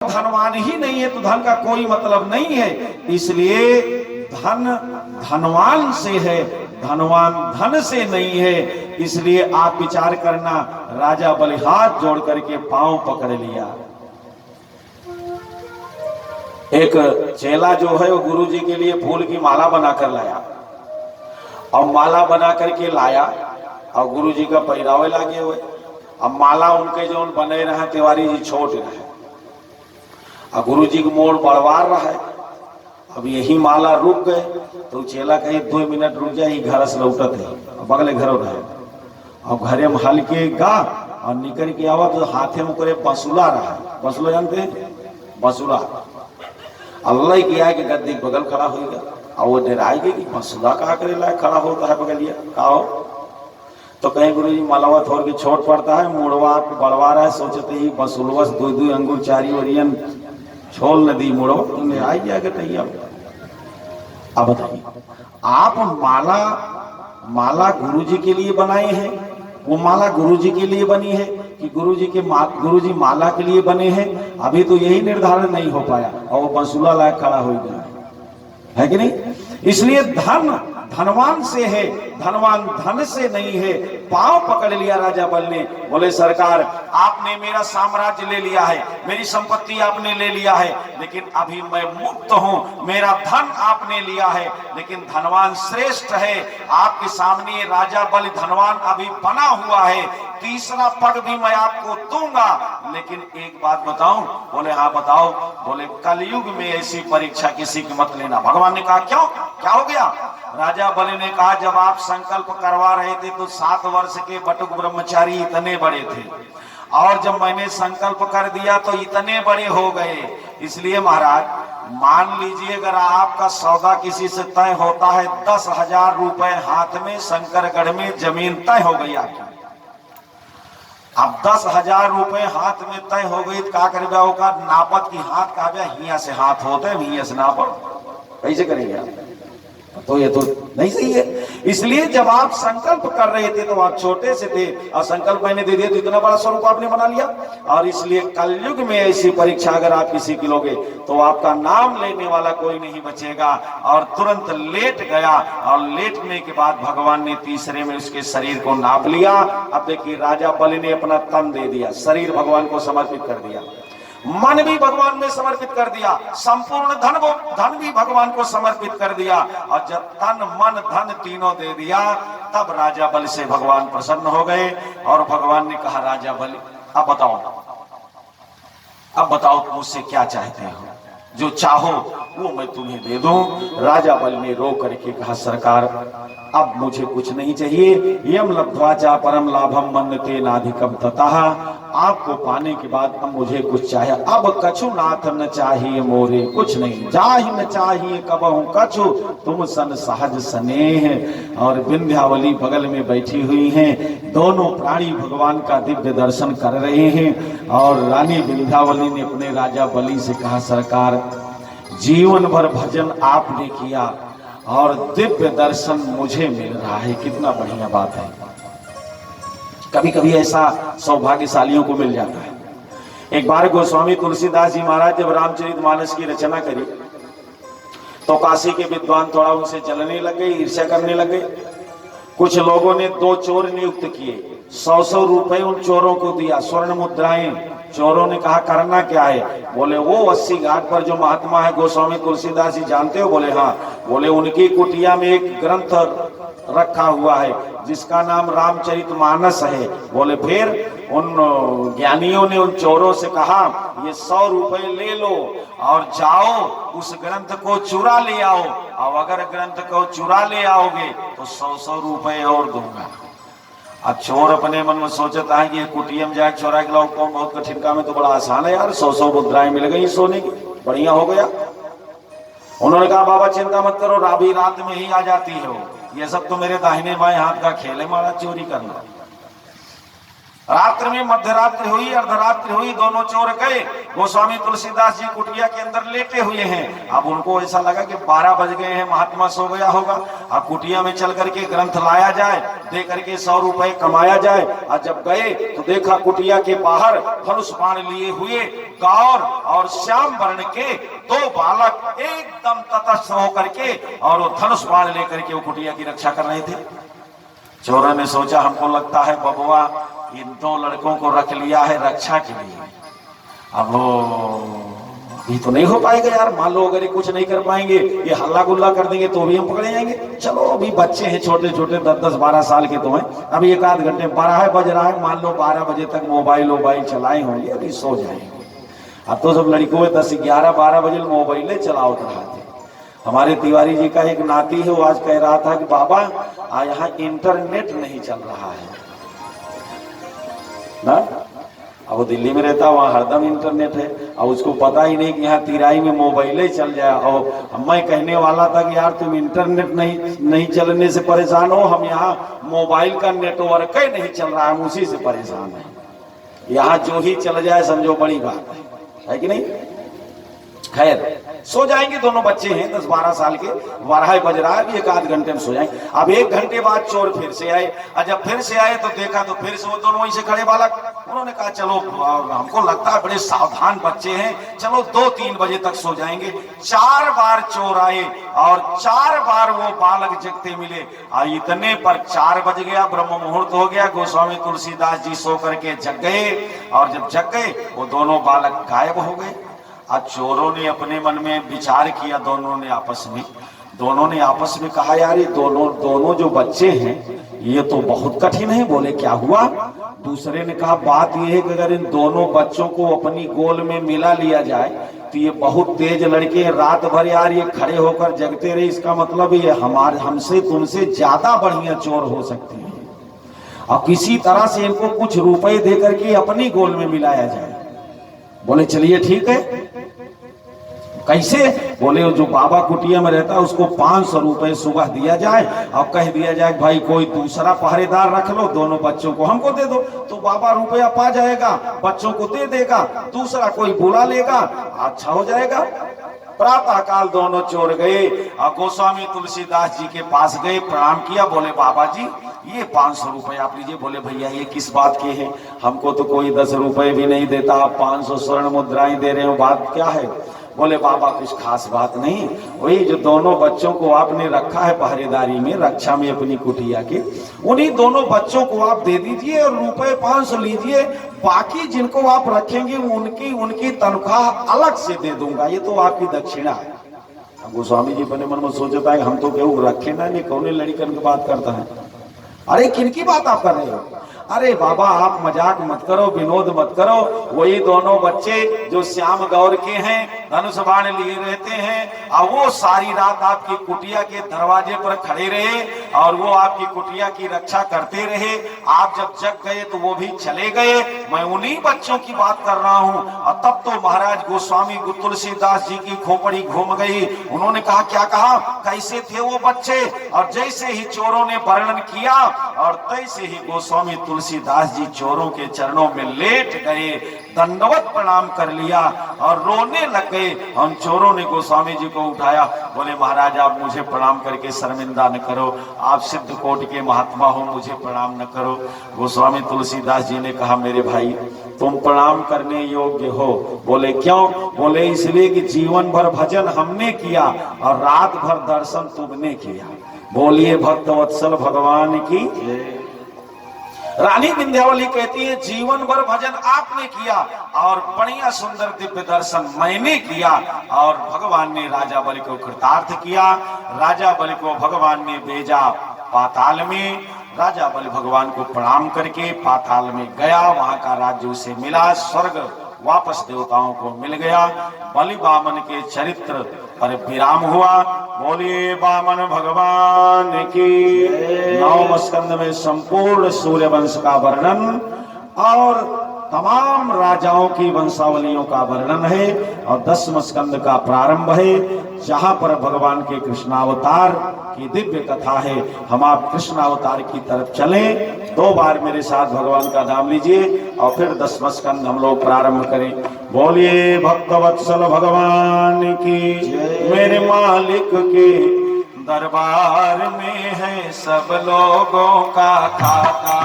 धनवान ही नहीं है तो धन का कोई मतलब नहीं है। इसलिए धन धनवान से है, धनवान धन से नहीं है। इसलिए आप विचार करना, राजा बलि हाथ जोड़ करके पांव पकड़ लिया। एक चेला जो है वो गुरु जी के लिए फूल की माला बनाकर लाया, और माला बना करके लाया और गुरु जी का पहरावे लागे हुए। अब माला उनके जो बने रहे तिवारी जी छोट रहे, और गुरु जी को मोड़ बढ़वा रहा है। अब यही माला रुक गए तो चेला कहे 2 मिनट रुक जाए, ही घर से लौटत है बगले घर रहे। और घरे में हल्के गा और निकल के आवा तो हाथे में करे बसुला रहा। बसुला जानते हैं? बसुला अल्लाह किया कि गद्दी बगल खड़ा हो गया, और वो डराएगी कि बसुला कहा करे लायक खड़ा होता है बगलिया का हो। तो कहीं गुरु जी मालावा थोड़ के छोट पड़ता है, मुड़वा बढ़वा रहा है, सोचते ही बसुलवा 2 अंगूर 4 ओरियन छोल नदी मुड़वा तुमने आई जाएगा तैया। अब बताइए, आप माला गुरु जी के लिए बनाए हैं, वो माला गुरु जी के लिए बनी है कि गुरु जी माला के लिए बने हैं? अभी तो यही निर्धारण नहीं हो पाया, और वो बंसुला लायक खड़ा हो गया है कि नहीं? इसलिए धन धनवान से है, धनवान धन से नहीं है। पांव पकड़ लिया राजा बल ने, बोले सरकार आपने मेरा साम्राज्य ले लिया है, मेरी संपत्ति आपने ले लिया है, लेकिन अभी मैं मुक्त हूं। मेरा धन आपने लिया है, लेकिन धनवान श्रेष्ठ है। आपके सामने राजा बल धनवान अभी बना हुआ है, तीसरा पग भी मैं आपको दूंगा। लेकिन एक बात बताऊं? बोले हाँ बताओ। बोले कलयुग में ऐसी परीक्षा किसी की मत लेना। भगवान ने कहा क्यों, क्या हो गया? राजा बलि ने कहा जब आप संकल्प करवा रहे थे तो 7 वर्ष के बटुक ब्रह्मचारी इतने बड़े थे, और जब मैंने संकल्प कर दिया तो इतने बड़े हो गए। इसलिए महाराज मान लीजिए अगर आपका सौदा किसी से तय होता है, 10,000 रुपए हाथ में शंकरगढ़ में जमीन तय हो गई आपकी। अब 10,000 रुपए हाथ में तय हो गई तो क्या करेगा? होगा नापत की हाथ का हिया से हाथ होते हैं, हिया से नापत कैसे करेंगे आप? तो ये तो नहीं सही है। इसलिए जब आप संकल्प कर रहे थे तो आप छोटे से थे, और संकल्प मैंने दे दिया तो इतना बड़ा स्वरूप आपने बना लिया। और इसलिए कलयुग में ऐसी परीक्षा अगर आप किसी की लोगे तो आपका नाम लेने वाला कोई नहीं बचेगा। और तुरंत लेट गया, और लेटने के बाद भगवान ने तीसरे में उसके शरीर को नाप लिया। अब देखिए राजा बलि ने अपना तन दे दिया, शरीर भगवान को समर्पित कर दिया, मन भी भगवान में समर्पित कर दिया, संपूर्ण धन भी भगवान को समर्पित कर दिया। और जब तन मन धन तीनों दे दिया तब राजा बलि से भगवान प्रसन्न हो गए। और भगवान ने कहा राजा बलि अब बताओ तुम मुझसे क्या चाहते हो? जो चाहो वो मैं तुम्हें दे दूं। राजा बलि ने रो करके कहा सरकार अब मुझे कुछ नहीं चाहिए। यम लब्ध्वा चा परम लाभम मन्यते नाधिकम ततः। आपको पाने के बाद अब मुझे कुछ चाहिए। अब कछु नाथ न चाहिए मोरे, कुछ नहीं जाहि न चाहिए कबहू कछु तुम सन सहज स्नेह। और विंध्यावली बगल में बैठी हुई हैं, दोनों प्राणी भगवान का दिव्य दर्शन कर रहे हैं। और रानी विंध्यावली ने अपने राजा बलि से कहा सरकार जीवन भर भजन आपने किया और दिव्य दर्शन मुझे मिल रहा है, कितना बढ़िया बात है। कभी कभी ऐसा सौभाग्यशालियों को मिल जाता है। एक बार गोस्वामी तुलसीदास जी महाराज जब रामचरितमानस की रचना करी तो काशी के विद्वान थोड़ा उनसे जलने लगे, ईर्ष्या करने लगे। कुछ लोगों ने 2 चोर नियुक्त किए, 100-100 रुपए उन चोरों को दिया, स्वर्ण मुद्राएं। चोरों ने कहा करना क्या है? बोले वो 80 घाट पर जो महात्मा है गोस्वामी तुलसीदास जी जानते हो? बोले हाँ। बोले उनकी कुटिया में एक ग्रंथ रखा हुआ है जिसका नाम रामचरितमानस है। बोले फिर उन ज्ञानियों ने उन चोरों से कहा ये 100 रुपए ले लो और जाओ उस ग्रंथ को चुरा ले आओ, और अगर ग्रंथ को चुरा ले आओगे तो 100-100 रुपए और दूंगा। अब चोर अपने मन में सोचता है कि ये कुटिया में जाके चोरा के लाओ, कौन बहुत कठिन काम है, तो बड़ा आसान है यार, 100-100 मुद्राएं मिल गई सोने की, बढ़िया हो गया। उन्होंने कहा बाबा चिंता मत करो, अभी रात में ही आ जाती है वो, ये सब तो मेरे दाहिने बाएं हाथ का खेल है महाराज, चोरी करना। रात्रि में मध्यरात्रि हुई, अर्धरात्रि हुई, दोनों चोर गए। गोस्वामी तुलसीदास जी कुटिया के अंदर लेटे हुए हैं। अब उनको ऐसा लगा कि 12 बज गए हैं, महात्मा सो गया होगा। अब कुटिया में चल करके ग्रंथ लाया जाए। दे करके 100 रुपए कमाया जाए। और जब गए तो देखा कुटिया के बाहर धनुष बाण लिए हुए गौर और श्याम वर्ण के 2 बालक एकदम तटस्थ होकर के और वो धनुष बाण लेकर के वो कुटिया की रक्षा कर रहे थे। चोरों ने सोचा हमको लगता है बबुआ इन 2 लड़कों को रख लिया है रक्षा के लिए, अब वो ये तो नहीं हो पाएगा यार, मान लो अगर ये कुछ नहीं कर पाएंगे, ये हल्ला गुल्ला कर देंगे तो भी हम पकड़े जाएंगे। चलो अभी बच्चे हैं छोटे छोटे 10-12 साल के तो हैं, अभी 1 आध घंटे 12 बज रहा है, मान लो 12 बजे तक मोबाइल चलाए होंगे, अभी सो जाएंगे। अब तो सब लड़कों में 10-11-12 बजे मोबाइल चलाओ रहा थे। हमारे तिवारी जी का एक नाती है, वो आज कह रहा था कि बाबा यहाँ इंटरनेट नहीं चल रहा है ना। अब वो दिल्ली में रहता, वहाँ हरदम इंटरनेट है, और उसको पता ही नहीं कि यहाँ तिराई में मोबाइल चल जाए। और मैं कहने वाला था कि यार तुम इंटरनेट नहीं चलने से परेशान हो, हम यहाँ मोबाइल का नेटवर्क ही नहीं चल रहा है, हम उसी से परेशान है। यहाँ जो ही चल जाए समझो बड़ी बात है कि नहीं। खैर सो जाएंगे, दोनों बच्चे हैं 10-12 साल के, 12 बज रहा है, अभी 1 आध घंटे में सो जाएंगे। अब 1 घंटे बाद चोर फिर से आए, और जब फिर से आए तो देखा तो फिर से वो दोनों वहीं से खड़े बालक। उन्होंने कहा चलो हमको लगता है बड़े सावधान बच्चे हैं, चलो 2-3 बजे तक सो जाएंगे। 4 बार चोर आए और 4 बार वो बालक जगते मिले। इतने पर 4 बज गया, ब्रह्म मुहूर्त हो गया, गोस्वामी तुलसीदास जी सो करके जग गए, और जब जग गए वो दोनों बालक गायब हो गए। आज चोरों ने अपने मन में विचार किया, दोनों ने आपस में कहा यार ये दोनों जो बच्चे हैं ये तो बहुत कठिन है। बोले क्या हुआ? दूसरे ने कहा बात ये है कि अगर इन दोनों बच्चों को अपनी गोल में मिला लिया जाए तो ये बहुत तेज लड़के, रात भर यार ये खड़े होकर जगते रहे, इसका मतलब ये हमसे तुमसे ज्यादा बढ़िया चोर हो सकते हैं, और किसी तरह से इनको कुछ रुपए दे करके अपनी गोल में मिलाया जाए। बोले चलिए ठीक है। कैसे? बोले जो बाबा कुटिया में रहता है उसको 500 रुपए सुबह दिया जाए, और कह दिया जाए भाई कोई दूसरा पहरेदार रख लो, दोनों बच्चों को हमको दे दो, तो बाबा रुपया पा जाएगा, बच्चों को दे देगा, दूसरा कोई बुला लेगा, अच्छा हो जाएगा। प्रातः काल दोनों चोर गए और गोस्वामी तुलसीदास जी के पास गए, प्रणाम किया, बोले बाबा जी ये 500 रुपए आप लीजिए। बोले भैया ये किस बात के हैं, हमको तो कोई 10 रुपए भी नहीं देता, आप 500 स्वर्ण मुद्राएं दे रहे हो, बात क्या है? बोले बाबा कुछ खास बात नहीं, वही जो दोनों बच्चों को आपने रखा है पहरेदारी में, रक्षा में अपनी कुटिया के, उन्हीं दोनों बच्चों को आप दे दीजिए और रुपए 500 लीजिए, बाकी जिनको आप रखेंगे उनकी तनख्वाह अलग से दे दूंगा, ये तो आपकी दक्षिणा है। अब गोस्वामी जी अपने मन में सोचता है हम तो केहू रखे ना, नहीं कौन लड़कन की बात करता है। अरे किनकी बात आप कर रहे हो? अरे बाबा आप मजाक मत करो, विनोद मत करो, वही दोनों बच्चे जो श्याम गौर के हैं, धनुष बाण लिए रहते हैं, और वो सारी रात आपकी कुटिया के दरवाजे पर खड़े रहे और वो आपकी कुटिया की रक्षा करते रहे। आप जब जग गए तो वो भी चले गए। मैं उन्हीं बच्चों की बात कर रहा हूँ। और तब तो महाराज गोस्वामी तुलसीदास जी की खोपड़ी घूम गई। उन्होंने कहा क्या कहा, कैसे थे वो बच्चे? और जैसे ही चोरों ने वर्णन किया और तैसे ही गोस्वामी तुलसीदास जी चोरों के चरणों में लेट गए, दंडवत प्रणाम कर लिया और रोने लग गए। हम चोरों ने गोस्वामी जी को उठाया, बोले महाराज आप मुझे प्रणाम करके शर्मिंदा न करो, आप सिद्ध कोटि के महात्मा हो, मुझे प्रणाम न करो। गोस्वामी तुलसीदास जी ने कहा मेरे भाई तुम प्रणाम करने योग्य हो। बोले क्यों? बोले इसलिए कि जीवन भर भजन हमने किया और रात भर दर्शन तुमने किया। बोलिए भक्त वत्सल भगवान की। रानी विंध्यावली कहती है जीवन भर भजन आपने किया और बढ़िया सुंदर दिव्य दर्शन मैंने किया। और भगवान ने राजा बलि को कृतार्थ किया। राजा बलि को भगवान ने भेजा पाताल में। राजा बलि भगवान को प्रणाम करके पाताल में गया, वहां का राज्य उसे मिला, स्वर्ग वापस देवताओं को मिल गया। बलि वामन के चरित्र पर विराम हुआ। बोलिए वामन भगवान की। 9वें स्कंद में संपूर्ण सूर्य वंश का वर्णन और तमाम राजाओं की वंशावलियों का वर्णन है। और 10वें स्कंद का प्रारंभ है, जहां पर भगवान के कृष्णावतार की दिव्य कथा है। हम आप कृष्णावतार की तरफ चलें। 2 बार मेरे साथ भगवान का नाम लीजिए और फिर 10वां स्कंद हम लोग प्रारंभ करें। बोलिए भक्तवत्सल भगवान की। मेरे मालिक के दरबार में है सब लोगों का खाता।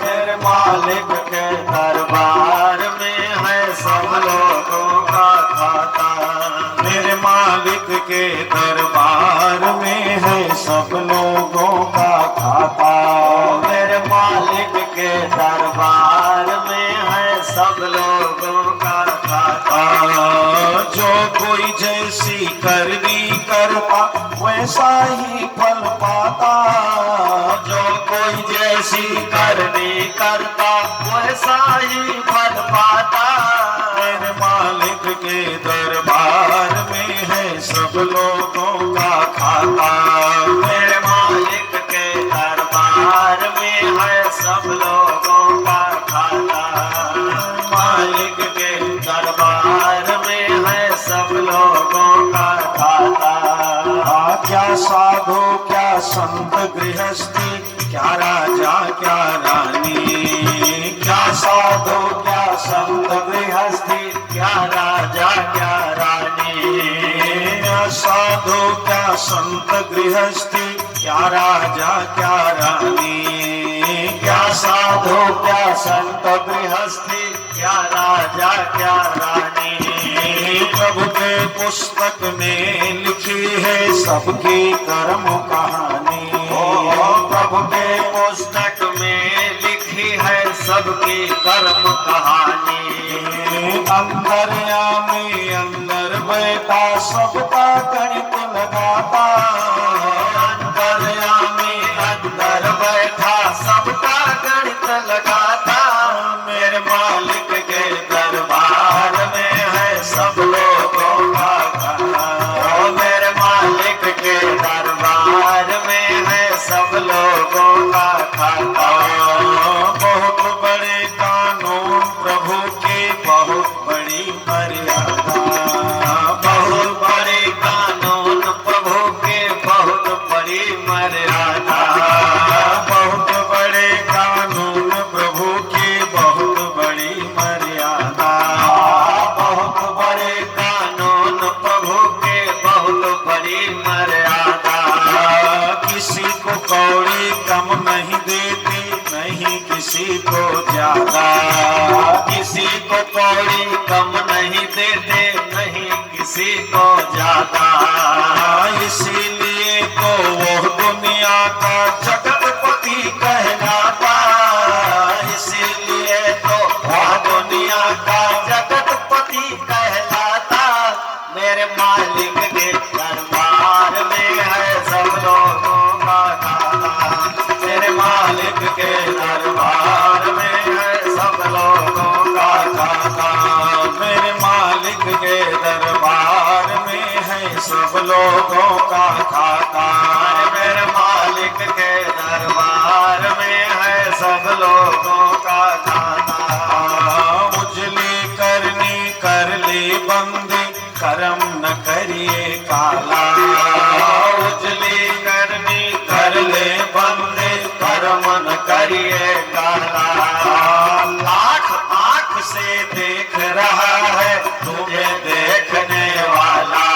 मेरे मालिक के दरबार में है सब लोगों का खाता। मेरे मालिक के दरबार में है सब लोगों का खाता। मेरे मालिक के दरबार में है सब लोगों का खाता। जो कोई जैसी करनी करता वैसा ही फल पाता। जो कोई जैसी करनी करता वैसा ही फल पाता। मेरे मालिक के दरबार में है सब लोगों का खाता। मेरे मालिक के दरबार में है सब लोगों का खाता। मालिक के दरबार में है सब लोगों का खाता। क्या साधु क्या संत गृहस्थी क्या राजा क्या रानी। क्या साधु क्या संत गृहस्थी क्या राजा क्या रानी। क्या साधु क्या संत गृहस्थी क्या राजा क्या रानी। क्या साधु क्या संत गृहस्थी क्या राजा क्या रानी। प्रभु के पुस्तक में लिखी है सबकी कर्म कहानी। प्रभु के पुस्तक में लिखी है सबकी कर्म कहानी। अंतर्यामी अंदर बैठा सबका गणित लगाता। अंतर्यामी अंदर बैठा सबका गणित लगाता। मेरे मालिक के दरबार में है सब लोगों का खाता। मेरे मालिक के दरबार में है सब लोगों का खाता। बहुत बड़े कानून प्रभु की बहुत बड़ी मर्यादा। बहुत बड़े कानून प्रभु के बहुत बड़ी मर्यादा। बहुत बड़े कानून प्रभु की बहुत बड़ी मर्यादा। बहुत बड़े कानून प्रभु के बहुत बड़ी मर्यादा। किसी को कौड़ी कम नहीं देती नहीं किसी को ज्यादा। किसी को कौड़ी कम नहीं देते नहीं किसी को ज्यादा। इसीलिए तो वो दुनिया का जगतपति कहलाता। इसीलिए तो वह दुनिया का जगतपति कहलाता। मेरे मालिक के दरबार में है सब लोगों का खाता। मेरे मालिक के दरबार में है सब लोगों का खाता। मेरे मालिक के दरबार में है सब लोगों का खाता। मेरे मालिक के दरबार में है सब लोगों का खाता। उजली करनी कर ली बंदी करम न करिए काला। उजली करनी कर ले बंदे कर्म न करिए काला। लाख आंख से देख रहा है तुझे देखने वाला।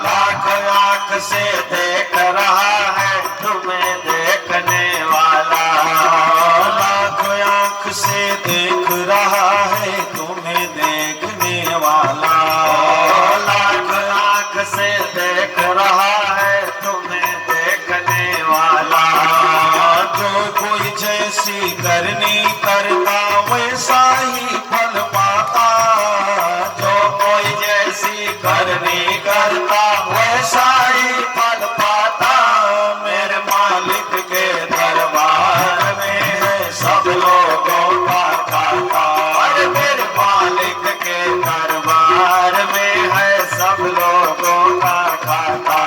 लाख आंख से देख रहा है तुम्हें देखने वाला। लाख आंख से देख रहा है तुम्हें देखने वाला। लाख आंख से देख रहा है तुम्हें देखने वाला। जो कोई जैसी करनी करता वैसा ही फल पाता। जो कोई जैसी करनी करता वैसा ही फल पाता। मेरे मालिक के दरबार में है सब लोगों का खाता। अरे मेरे मालिक के दरबार में है सब लोगों का खाता।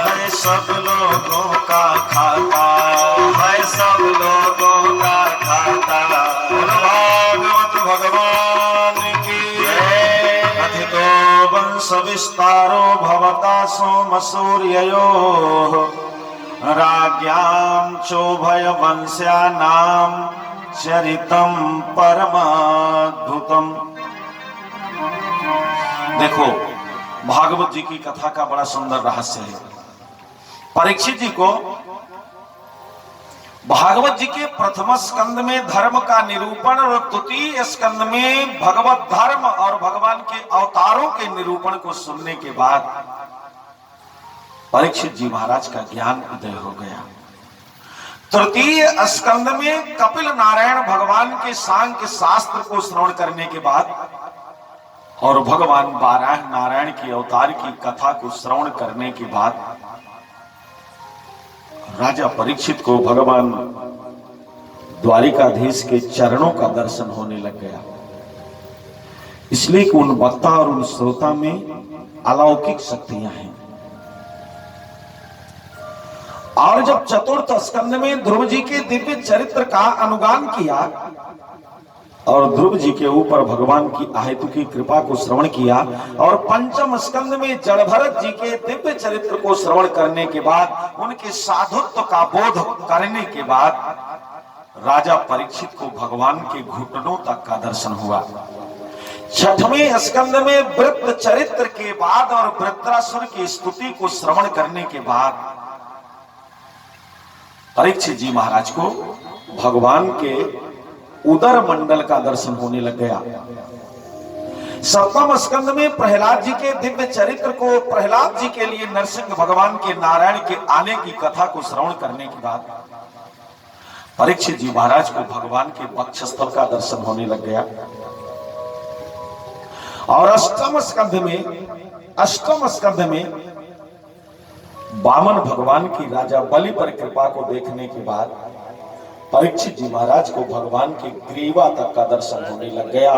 है सब लोगों का खाता। है सब लोगों का खाता। भागवत भगवान की कथितो वंश विस्तारो भवता सोम सूर्ययोः राज्ञां चोभय वंश्यानां चरितम परमाद्भुतम। देखो भागवत जी की कथा का बड़ा सुंदर रहस्य है। परीक्षित जी को भागवत जी के प्रथम स्कंद में धर्म का निरूपण और द्वितीय स्कंद में भगवत धर्म और भगवान के अवतारों के निरूपण को सुनने के बाद परीक्षित जी महाराज का ज्ञान उदय हो गया। तृतीय स्कंद में कपिल नारायण भगवान के सांख्य शास्त्र को श्रवण करने के बाद और भगवान वाराह नारायण की अवतार की कथा को श्रवण करने के बाद राजा परीक्षित को भगवान द्वारिकाधीश के चरणों का दर्शन होने लग गया। इसलिए कि उन वक्ता और उन श्रोता में अलौकिक शक्तियां हैं। और जब चतुर्थ स्कंद में ध्रुव जी के दिव्य चरित्र का अनुगान किया और ध्रुव जी के ऊपर भगवान की अहेतु की कृपा को श्रवण किया और पंचम स्कंद में जड़भरत जी के दिव्य चरित्र को श्रवण करने के बाद उनके साधुत्व का बोध करने के बाद राजा परीक्षित को भगवान के घुटनों तक का दर्शन हुआ। छठवें स्कंद में वृत्त चरित्र के बाद और वृत्रासुर की स्तुति को श्रवण करने के बाद परीक्षित जी महाराज को भगवान के उदर मंडल का दर्शन होने लग गया। सप्तम स्कंद में प्रहलाद जी के दिव्य चरित्र को प्रहलाद जी के लिए नरसिंह भगवान के नारायण के आने की कथा को श्रवण करने के बाद परीक्षित जी महाराज को भगवान के वक्षस्थल का दर्शन होने लग गया। और अष्टम स्कंध में वामन भगवान की राजा बलि पर कृपा को देखने के बाद परीक्षित जी महाराज को भगवान के ग्रीवा तक का दर्शन होने लग गया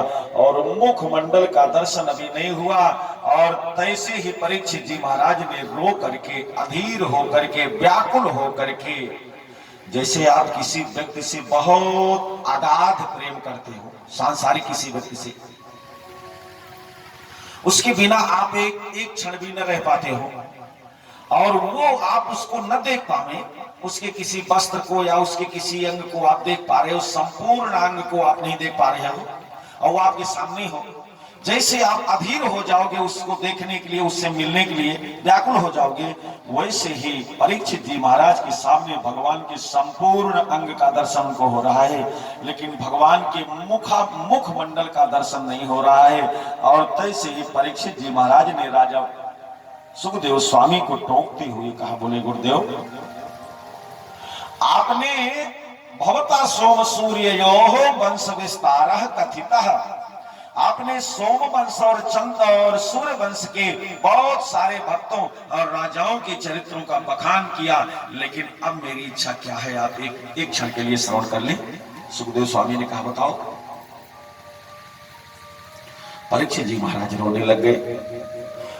और मुख मंडल का दर्शन अभी नहीं हुआ। और तैसे ही परीक्षित जी महाराज ने रो करके अधीर होकर के व्याकुल होकर के, जैसे आप किसी व्यक्ति से बहुत अगाध प्रेम करते हो, सांसारिक किसी व्यक्ति से, उसके बिना आप एक क्षण भी न रह पाते हो और वो आप उसको न देख पावे, उसके किसी वस्त्र को या उसके किसी अंग को आप देख पा रहे हो, संपूर्ण अंग को आप नहीं देख पा रहे हो और वो आपके सामने हो, जैसे आप अधीर हो जाओगे उसको देखने के लिए, उससे मिलने के लिए व्याकुल हो जाओगे, वैसे ही परीक्षित जी महाराज के सामने भगवान के संपूर्ण अंग का दर्शन को हो रहा है, लेकिन भगवान के मुख मंडल का दर्शन नहीं हो रहा है। और तैसे ही परीक्षित जी महाराज ने राजा सुखदेव स्वामी को टोकते हुए कहा, बोले गुरुदेव, आपने भवता सोम सूर्ययोः वंश विस्तारः कथितः, आपने सोम वंश और चंद्र और सूर्य वंश के बहुत सारे भक्तों और राजाओं के चरित्रों का बखान किया, लेकिन अब मेरी इच्छा क्या है, आप एक क्षण के लिए श्रवण कर लें। सुखदेव स्वामी ने कहा, बताओ। परीक्षित जी महाराज रोने लग गए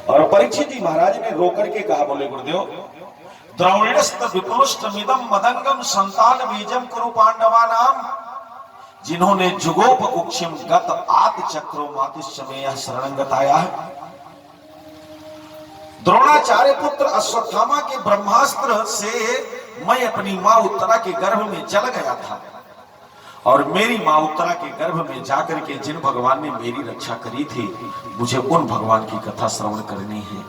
और परीक्षित जी महाराज ने रो करके कहा, बोले गुरुदेव, द्रौणस्त विपुष्टमिदं मदंगम संतान बीजम कुरु पांडवानाम, जिन्होंने जुगोपकुक्षिम गत आत चक्रो मातुश्चमेय शरणंगताया। द्रोणाचार्य पुत्र अश्वत्थामा के ब्रह्मास्त्र से मैं अपनी मां उत्तरा के गर्भ में जल गया था और मेरी मां उत्तरा के गर्भ में जाकर के जिन भगवान ने मेरी रक्षा करी थी, मुझे उन भगवान की कथा श्रवण करनी है।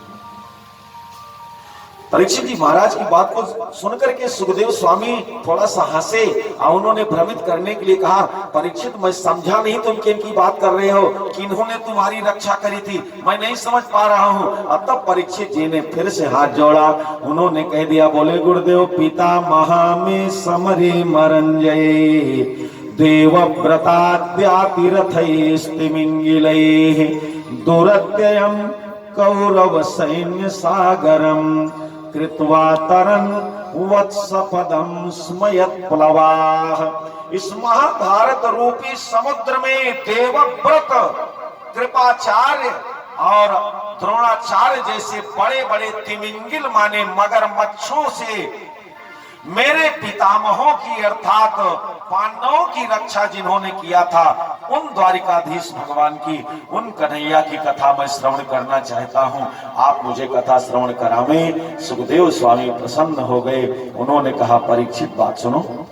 परीक्षित जी महाराज की बात को सुनकर के सुखदेव स्वामी थोड़ा सा हंसे और उन्होंने भ्रमित करने के लिए कहा, परीक्षित, मैं समझा नहीं तुम किनकी बात कर रहे हो, किन्होंने तुम्हारी रक्षा करी थी, मैं नहीं समझ पा रहा हूँ। अब तब परीक्षित जी ने फिर से हाथ जोड़ा, उन्होंने कह दिया, बोले गुरुदेव, पिता महा में समरे मरंजय देवव्रताद्यातिरथैस्तिमिंगिलैः दुरत्ययं कौरव सैन्य सागरम कृत्वा तरन् वत्सपदं स्मयत् प्लवाः। इस महाभारत रूपी समुद्र में देवव्रत, कृपाचार्य और द्रोणाचार्य जैसे बड़े बड़े तिमिंगिल माने मगरमच्छों से मेरे पितामहों की अर्थात पांडवों की रक्षा जिन्होंने किया था, उन द्वारिकाधीश भगवान की, उन कन्हैया की कथा मैं श्रवण करना चाहता हूं, आप मुझे कथा श्रवण करावें। सुखदेव स्वामी प्रसन्न हो गए। उन्होंने कहा, परीक्षित, बात सुनो।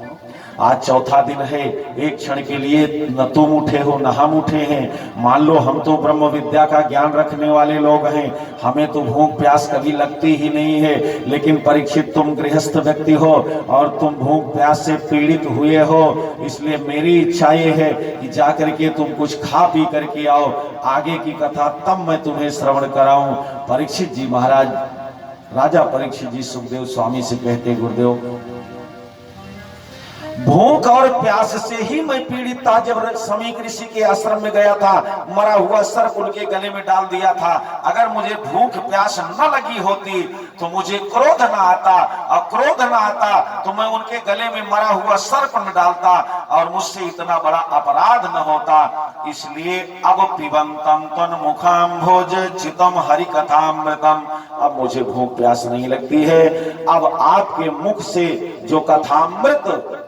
आज चौथा दिन है, एक क्षण के लिए न तुम उठे हो न हम उठे हैं। मान लो हम तो ब्रह्म विद्या का ज्ञान रखने वाले लोग हैं, हमें तो भूख प्यास कभी लगती ही नहीं है। लेकिन परीक्षित तुम गृहस्थ व्यक्ति हो और तुम भूख प्यास से पीड़ित हुए हो, इसलिए मेरी इच्छा ये है कि जाकर के तुम कुछ खा पी करके आओ, आगे की कथा तब मैं तुम्हें श्रवण कराऊं। परीक्षित जी महाराज, राजा परीक्षित जी सुखदेव स्वामी से कहते, गुरुदेव भूख और प्यास से ही मैं पीड़ित था। जब समीक ऋषि के आश्रम में गया था, मरा हुआ सर्प उनके गले में डाल दिया था। अगर मुझे भूख प्यास न लगी होती तो मुझे क्रोध न आता, और क्रोध न आता तो मैं उनके गले में मरा हुआ सर्प न डालता और मुझसे इतना बड़ा अपराध न होता। इसलिए अब पिबंतम तन मुखाम भोज चितम हरि कथामृतम, अब मुझे भूख प्यास नहीं लगती है। अब आपके मुख से जो कथामृत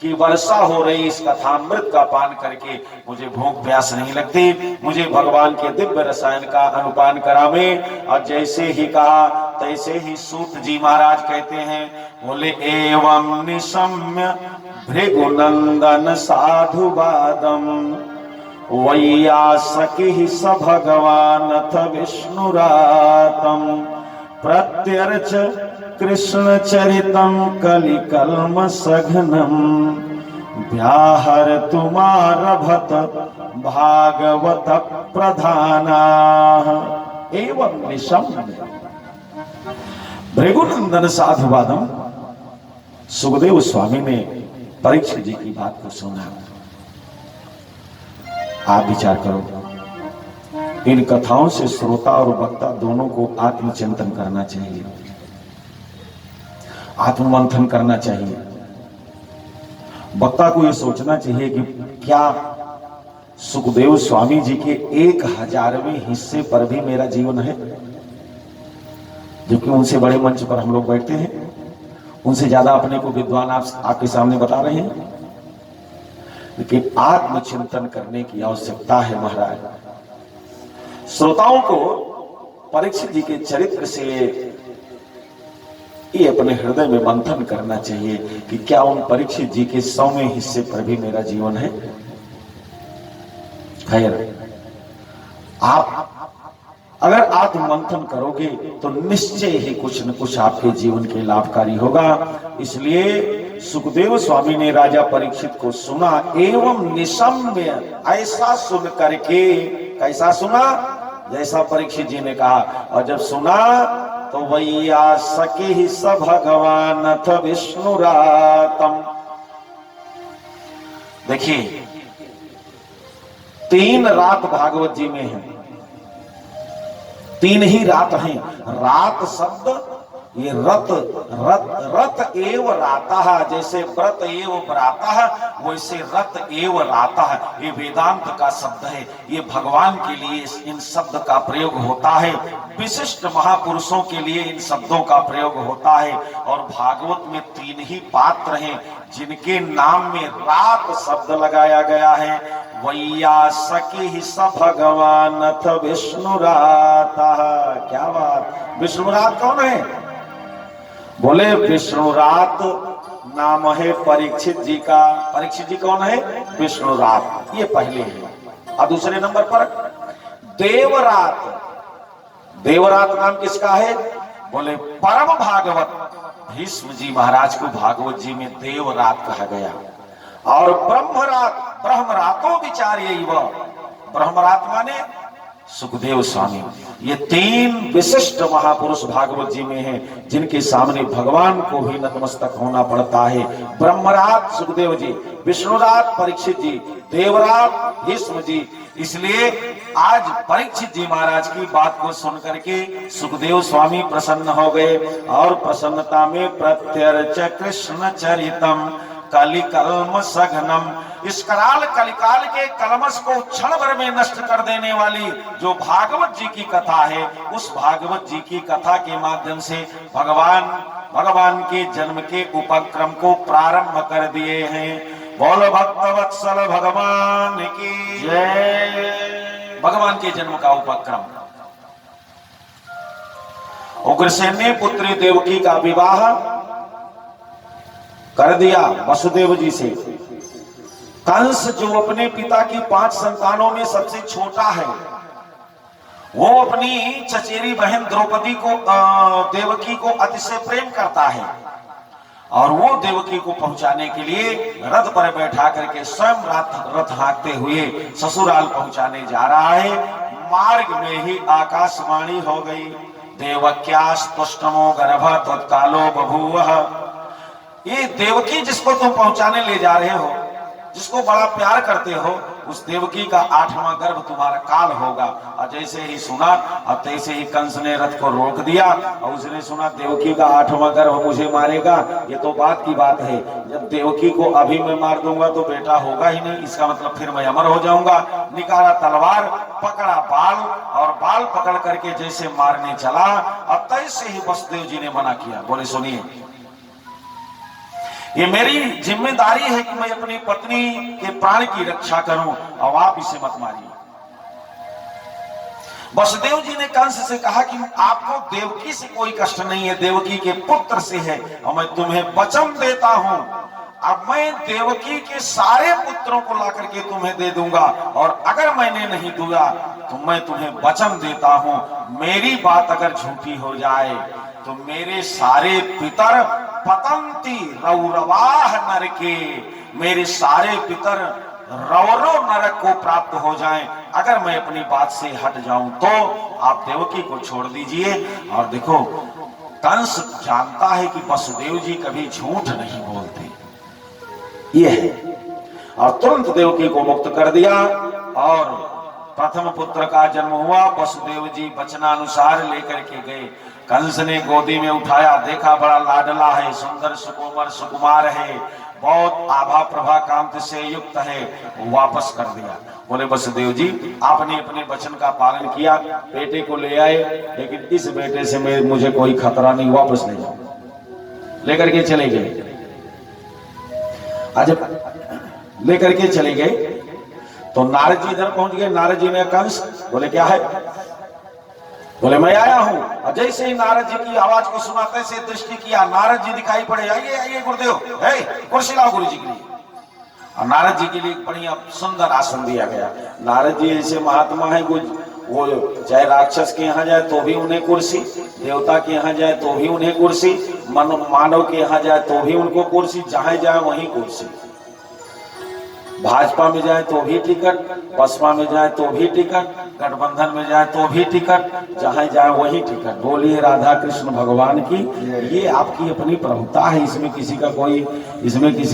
की वर्षा हो रही, इस कथामृत का पान करके मुझे भूख प्यास नहीं लगती। मुझे भगवान के दिव्य रसायन का अनुपान करावे। और जैसे ही कहा तैसे ही सूत जी महाराज कहते हैं, बोले एवं निशम्य भृगुनंदन साधुवादम वैयासकी स भगवानथ विष्णुरातम प्रत्यर्च कृष्ण चरितम कलिकल्म सघनम व्याहर तुमारभत भागवत प्रधाना एवं निशम्य भृगुनंदन साधुवादम। सुखदेव स्वामी ने परीक्षित जी की बात को सुना। आप विचार करो, इन कथाओं से श्रोता और वक्ता दोनों को आत्मचिंतन करना चाहिए, आत्ममंथन करना चाहिए। वक्ता को यह सोचना चाहिए कि क्या सुखदेव स्वामी जी के 1000वें हिस्से पर भी मेरा जीवन है, जबकि उनसे बड़े मंच पर हम लोग बैठते हैं, उनसे ज्यादा अपने को विद्वान आपके सामने बता रहे हैं। लेकिन आत्मचिंतन करने की आवश्यकता है महाराज। श्रोताओं को परीक्षित जी के चरित्र से ये अपने हृदय में मंथन करना चाहिए कि क्या उन परीक्षित जी के 100वें हिस्से पर भी मेरा जीवन है। खैर, आप अगर आप मंथन करोगे तो निश्चय ही कुछ न कुछ आपके जीवन के लाभकारी होगा। इसलिए सुखदेव स्वामी ने राजा परीक्षित को सुना एवं निशम्य, ऐसा सुन करके, कैसा सुना जैसा परीक्षित जी ने कहा। और जब सुना तो वैयासकी ही स भगवानथ विष्णुरातम। देखिए 3 रात भागवत जी में है, 3 ही रात हैं। रात शब्द ये रत एव राता, जैसे व्रत एव व्राता वैसे रत एव राता, ये वेदांत का शब्द है। ये भगवान के लिए इन शब्द का प्रयोग होता है, विशिष्ट महापुरुषों के लिए इन शब्दों का प्रयोग होता है। और भागवत में 3 ही पात्र हैं जिनके नाम में रात शब्द लगाया गया है। वैयासकी ही स भगवानथ विष्णुराता। क्या बात, विष्णुरात कौन है? बोले विष्णुरात नाम है परीक्षित जी का। परीक्षित जी कौन है? विष्णुरात, ये पहले है। और दूसरे नंबर पर देवरात। देवरात नाम किसका है? बोले परम भागवत भीष्म जी महाराज को भागवत जी में देवरात कहा गया। और ब्रह्मरात, ब्रह्मरातो विचार्य, ब्रह्मरात माने सुखदेव स्वामी। ये 3 विशिष्ट महापुरुष भागवत जी में हैं जिनके सामने भगवान को भी नतमस्तक होना पड़ता है। ब्रह्मरात सुखदेव जी, विष्णुरात परीक्षित जी, देवरात भीष्म जी। इसलिए आज परीक्षित जी महाराज की बात को सुनकर के सुखदेव स्वामी प्रसन्न हो गए और प्रसन्नता में प्रत्यर्च कृष्ण चरितम कलिकल्म सघनम। इस कराल कलिकाल के कलमश को क्षण भर में नष्ट कर देने वाली जो भागवत जी की कथा है, उस भागवत जी की कथा के माध्यम से भगवान के जन्म के उपक्रम को प्रारंभ कर दिए हैं। बोलो भक्तवत्सल भगवान की जय। भगवान के जन्म का उपक्रम, उग्रसेन ने पुत्री देवकी का विवाह कर दिया वसुदेव जी से। कंस जो अपने पिता की 5 संतानों में सबसे छोटा है, वो अपनी चचेरी बहन द्रौपदी को देवकी को अतिशय प्रेम करता है और वो देवकी को पहुंचाने के लिए रथ पर बैठा करके स्वयं रथ हाँकते हुए ससुराल पहुंचाने जा रहा है। मार्ग में ही आकाशवाणी हो गई, देवक्यास्तुष्टमो गर्भ तत्कालो बभूवः। ये देवकी जिसको तुम पहुंचाने ले जा रहे हो, जिसको बड़ा प्यार करते हो, उस देवकी का 8वां गर्भ तुम्हारा काल होगा। और जैसे ही सुना और तैसे ही कंस ने रथ को रोक दिया और उसने सुना देवकी का 8वां गर्भ मुझे मारेगा, ये तो बात की बात है। जब देवकी को अभी मैं मार दूंगा तो बेटा होगा ही नहीं, इसका मतलब फिर मैं अमर हो जाऊंगा। निकाला तलवार, पकड़ा बाल और बाल पकड़ करके जैसे मारने चला और तैसे ही वसुदेव जी ने मना किया। बोले सुनिए, ये मेरी जिम्मेदारी है कि मैं अपनी पत्नी के प्राण की रक्षा करूं और आप इसे मत मारिए। वसुदेव जी ने कंस से कहा कि आपको देवकी से कोई कष्ट नहीं है, देवकी के पुत्र से है और मैं तुम्हें वचन देता हूं, अब मैं देवकी के सारे पुत्रों को ला करके तुम्हें दे दूंगा और अगर मैंने नहीं दिया तो मैं तुम्हें वचन देता हूं, मेरी बात अगर झूठी हो जाए तो मेरे सारे पितर पतंती रौरवाह नरके, मेरे सारे पितर रौरव नरक को प्राप्त हो जाएं अगर मैं अपनी बात से हट जाऊं तो आप देवकी को छोड़ दीजिए। और देखो, कंस जानता है कि वसुदेव जी कभी झूठ नहीं बोलते, ये है। और तुरंत देवकी को मुक्त कर दिया और प्रथम पुत्र का जन्म हुआ। वसुदेव जी वचनानुसार लेकर के गए, कंस ने गोदी में उठाया, देखा बड़ा लाडला है, सुंदर सुकुमार सुकुमार है, बहुत आभा प्रभा कांति से युक्त है, वापस कर दिया। बोले वसुदेव जी आपने अपने वचन का पालन किया, बेटे को ले आए, लेकिन इस बेटे से मुझे कोई खतरा नहीं, वापस ले जाओ। लेकर के चले गए। आज लेकर के चले गए तो नारद जी इधर पहुंच गए। नारद जी ने कंस, बोले क्या है? बोले मैं आया हूं। और जैसे ही नारद जी की आवाज को सुना तैसे दृष्टि किया, नारद जी दिखाई पड़े, आइए आइए गुरुदेव, कुर्सी लाओ गुरु जी के लिए। और नारद जी के लिए बढ़िया सुंदर आसन दिया गया। नारद जी ऐसे महात्मा है, वो चाहे राक्षस के यहाँ जाए तो भी उन्हें कुर्सी, देवता के यहाँ जाए तो भी उन्हें कुर्सी, मानव के यहाँ जाए तो भी उनको कुर्सी, जहां जाए वहीं कुर्सी। भाजपा में जाए तो भी टिकट, बसपा में जाए तो भी टिकट, गठबंधन में जाए तो भी टिकट, जहां जाए वही टिकट। बोलिए राधा कृष्ण भगवान की। ये आपकी अपनी प्रभुता है, इसमें किसी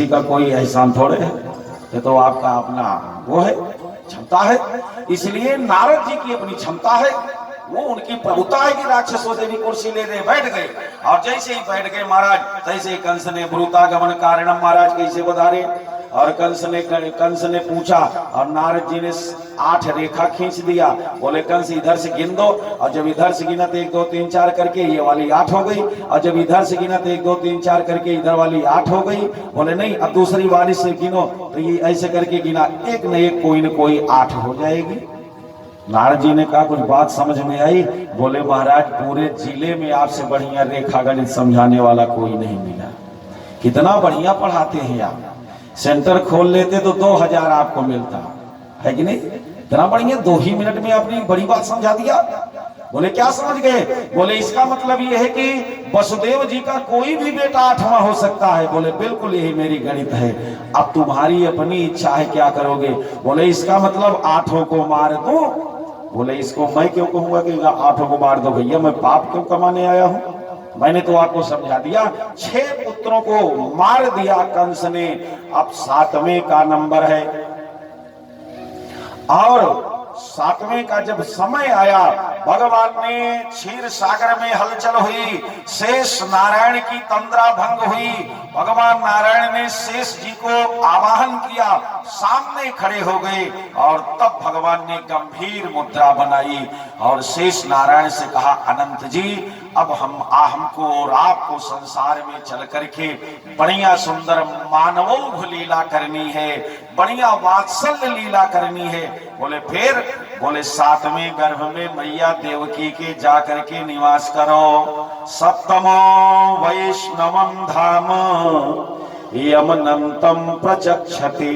का कोई एहसान थोड़े है, ये तो आपका अपना वो है, क्षमता है। इसलिए नारद जी की अपनी क्षमता है, वो उनकी प्रभुता है कि राक्षसों से भी कुर्सी ले रहे, बैठ गए। और जैसे ही बैठ गए महाराज, तैसे ही कंस ने ब्रूतागमन कारणम महाराज कैसे बधारे। और कंस ने पूछा और नारद जी ने 8 रेखा खींच दिया। बोले कंस इधर से गिन दो, और जब इधर से गिना तो 1 2 3 4 करके ये वाली 8 हो गई, और जब इधर से गिना तो 1 2 3 4 करके इधर वाली 8 हो गई। बोले नहीं, अब दूसरी वाली से गिनो, तो ये ऐसे करके गिना, एक न एक कोई न कोई 8 हो जाएगी। नारद जी ने कहा कुछ बात समझ में आई? बोले महाराज पूरे जिले में आपसे बढ़िया रेखा गणित समझाने वाला कोई नहीं मिला। कितना बढ़िया पढ़ाते हैं आप, सेंटर खोल लेते तो 2000 आपको मिलता है कि नहीं? इतना बढ़िया 2 ही मिनट में आपने बड़ी बात समझा दिया। बोले क्या समझ गए? बोले इसका मतलब ये है कि वसुदेव जी का कोई भी बेटा 8वां हो सकता है। बोले बिल्कुल यही मेरी गणित है, अब तुम्हारी अपनी इच्छा है, क्या करोगे? बोले इसका मतलब 8 को मार दो। बोले इसको मैं क्यों कहूंगा कि 8 को मार दो भैया, मैं पाप क्यों कमाने आया हूं? मैंने तो आपको समझा दिया। 6 पुत्रों को मार दिया कंस ने, अब 7वें का नंबर है। और 7वें का जब समय आया, भगवान ने क्षीर सागर में हलचल हुई, शेष नारायण की तंद्रा भंग हुई। भगवान नारायण ने शेष जी को आवाहन किया, सामने खड़े हो गए और तब भगवान ने गंभीर मुद्रा बनाई और शेष नारायण से कहा, अनंत जी अब हमको और आपको संसार में चल करके बढ़िया सुंदर मानवों लीला करनी है, बढ़िया वात्सल्य लीला करनी है। बोले फिर? बोले 7वें गर्भ में मैया देवकी के जाकर के निवास करो। 7मो वैष्णवम धाम यमनंतम प्रचक्षते।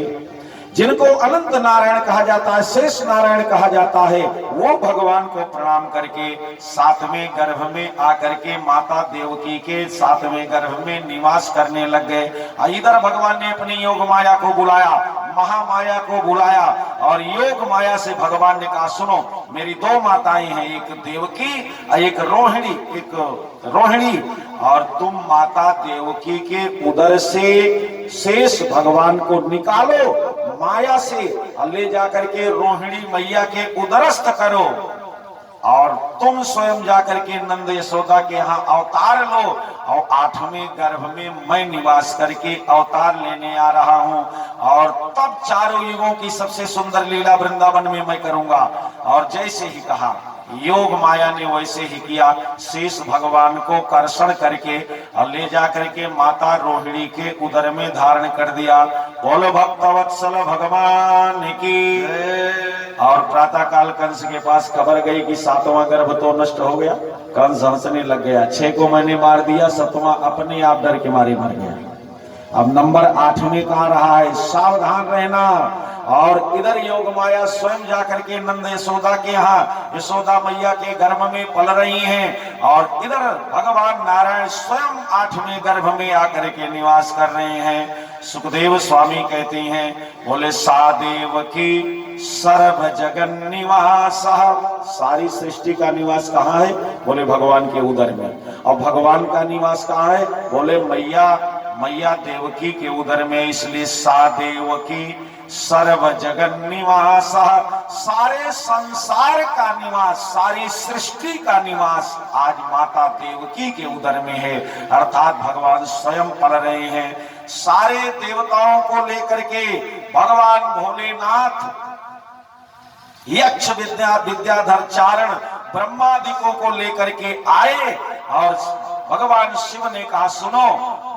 जिनको अनंत नारायण कहा जाता है, शेष नारायण कहा जाता है, वो भगवान को प्रणाम करके सातवें गर्भ में आकर के माता देवकी के सातवें गर्भ में निवास करने लग गए। इधर भगवान ने अपनी योग माया को बुलाया, महामाया को बुलाया, और योग माया से भगवान ने कहा सुनो, मेरी दो माताएं हैं, एक देवकी और एक रोहिणी, और तुम माता देवकी के उदर से शेष भगवान को निकालो माया से, ले जाकर के रोहिणी मैया के उदरस्थ करो, और तुम स्वयं जाकर के नंद यशोदा के यहाँ अवतार लो, और आठवें गर्भ में मैं निवास करके अवतार लेने आ रहा हूँ, और तब चारों युगों की सबसे सुंदर लीला वृंदावन में मैं करूंगा। और जैसे ही कहा योग माया ने वैसे ही किया, शेष भगवान को कर्षण करके और ले जाकर के माता रोहिणी के उदर में धारण कर दिया। बोलो भक्तवत्सल भगवान की। और प्रातः काल कंस के पास खबर गई कि सातवां गर्भ तो नष्ट हो गया। कंस हंसने लग गया, 6 को मैंने मार दिया, 7वां अपने आप डर के मारे मर गया। अब नंबर 8 में कहा रहा है, सावधान रहना। और इधर योग माया स्वयं जाकर के नंद यशोदा के यहाँ यशोदा मैया के गर्भ में पल रही हैं, और इधर भगवान नारायण स्वयं 8वें गर्भ में आकर के निवास कर रहे हैं। सुखदेव स्वामी कहते हैं, बोले सादेव की सर्व जगन निवास। सारी सृष्टि का निवास कहाँ है? बोले भगवान के उदर में। और भगवान का निवास कहाँ है? बोले मैया देवकी के उदर में, इसलिए सादेव की सर्व जगन निवास। सारे संसार का निवास, सारी सृष्टि का निवास आज माता देवकी के उदर में है, अर्थात भगवान स्वयं पल रहे हैं। सारे देवताओं को लेकर के भगवान भोलेनाथ यक्ष विद्याधर चारण ब्रह्मादिकों को लेकर के आए, और भगवान शिव ने कहा सुनो,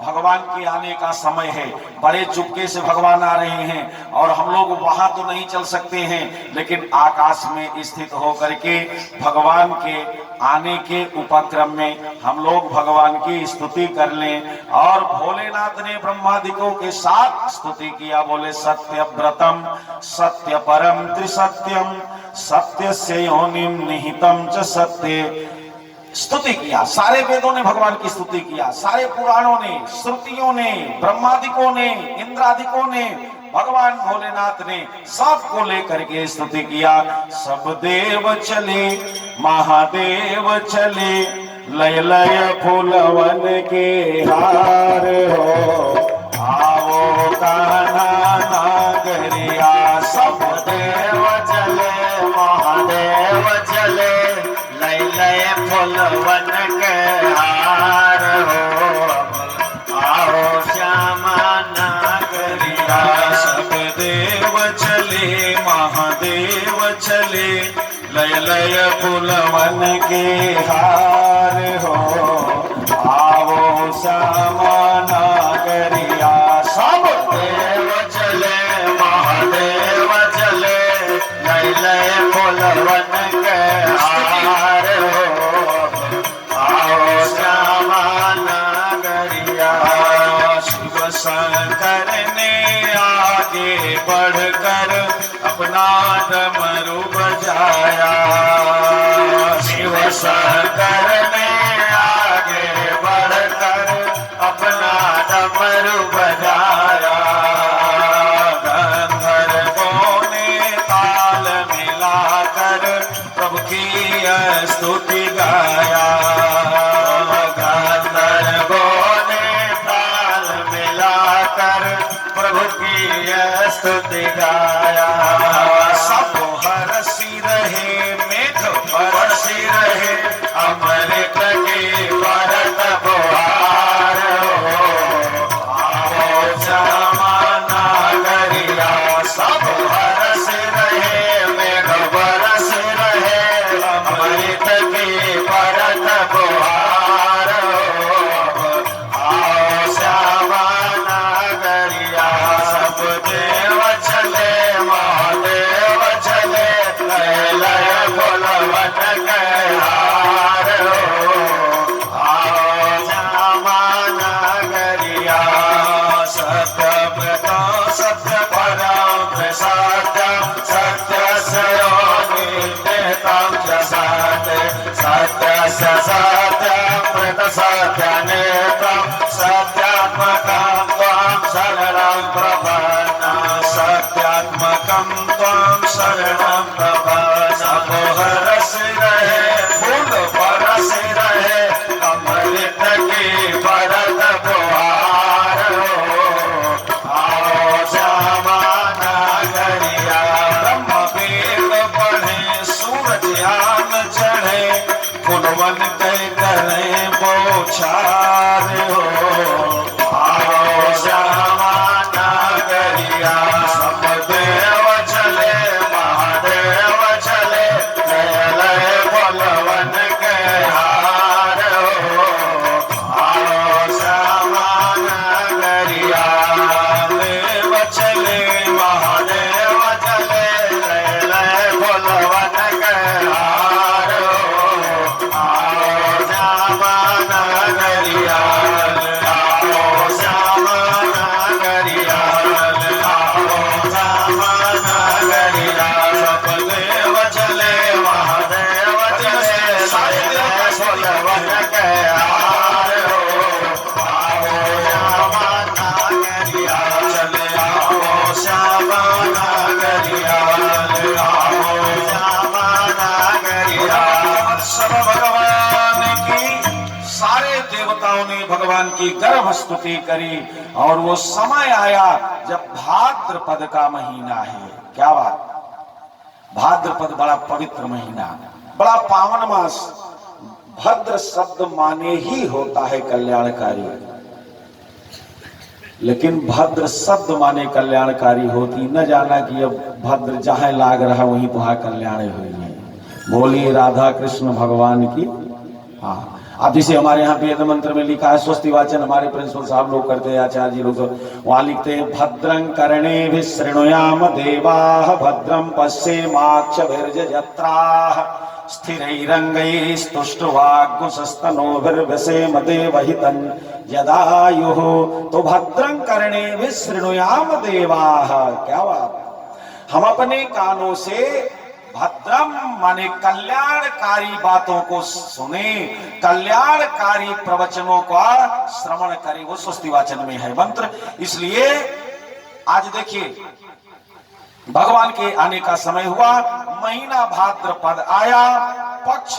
भगवान के आने का समय है, बड़े चुपके से भगवान आ रहे हैं, और हम लोग वहां तो नहीं चल सकते हैं, लेकिन आकाश में स्थित होकर के भगवान के आने के उपक्रम में हम लोग भगवान की स्तुति कर लें। और भोलेनाथ ने ब्रह्मादिकों के साथ स्तुति किया। बोले सत्य व्रतम सत्य परम त्रिसत्यम सत्य से योनिम निहितम च सत्य। स्तुति किया, सारे वेदों ने भगवान की स्तुति किया, सारे पुराणों ने, श्रुतियों ने, ब्रह्मादिकों ने, इंद्रादिकों ने, भगवान भोलेनाथ ने सबको लेकर के स्तुति किया। सब देव चले महादेव चले, लय लय फूलवन के हार हो, आओ कान्हा नागरिया। सब देव चले महादेव चले, लय लय फूलवन के हार हो, आओ श्यामा नागरिया। सब देव चले महादेव चले, लय लय फूलवन के हार हो, आओ श्यामा नागरिया। सब देव चले महादेव चले, लय लय फूलवन के हार हो, आओ श्यामा नागरिया। शिव शंकर ने आगे बढ़कर अपना डमरू बजाया। शिव शंकर ने आगे बढ़कर अपना डमरू बजाया। गंधर्वों ने ताल मिलाकर प्रभु की स्तुति गाया। गंधर्वों ने ताल मिलाकर प्रभु की स्तुति गाया। सब हरसी रहे मेघ बरसी रहे, अमृत के भरत बुहार हो, आओ श्यामा नागरिया। सब हरसी रहे मेघ बरसी रहे, अमृत के सत्यस्य सत्यामृत सत्यनेत्रं सत्यात्मकं त्वां शरणं प्रपन्ना सत्यात्मकं त्वां शरणं प्रपन्ना बरस रहे फूल बरस रहे अमृत की बरत बहार आओ जमाना गरिया ब्रह्म वेद पढ़े सूरज आन चढ़े गुणवन कह करे बोछार हो आओ जमाना गरिया सब देव चले महादेव चले लय लय बलवन के हार हो आओ जमाना गरिया देव चले महादेव चले लय लय बलवन के हार हो आओ जमाना गरिया आओ जमाना गरिया आओ जमाना गरिया सब देव चले महादेव चले बलवन के हार हो आओ जमाना गरिया चले आओ जमाना गरिया आओ जमाना गरिया सब भगवान की सारे देवताओं ने भगवान की गर्भ स्तुति करी और वो समय आया जब भाद्रपद का महीना है। क्या बात, भाद्रपद बड़ा पवित्र महीना, बड़ा पावन मास। भद्र शब्द माने ही होता है कल्याणकारी, लेकिन भद्र शब्द माने कल्याणकारी होती न जाना कि अब भद्र जहां लाग रहा वहीं वहां कल्याण हुई है। बोलिए राधा कृष्ण भगवान की। हाँ, अब जिसे हमारे यहाँ वेद मंत्र में लिखा है, स्वस्ति वाचन हमारे प्रिंसिपल साहब लोग करते हैं, आचार्य जी लोग, तो वहां लिखते हैं भद्रं कर्णे शृणुयाम देवाः भद्रं पश्येमाक्षभिर्यजत्राः स्थिरैरङ्गैस्तुष्टुवाग्गुंसस्तनोभिर्व्यसेम देवहितं यदायुः। तो भद्रं कर्णे शृणुयाम देवाः, क्या बात, हम अपने कानों से भद्रम माने कल्याणकारी बातों को सुने, कल्याणकारी प्रवचनों का श्रवण करें। वो स्वस्ति वाचन में है मंत्र। इसलिए आज देखिए भगवान के आने का समय हुआ, महीना भाद्रपद आया, पक्ष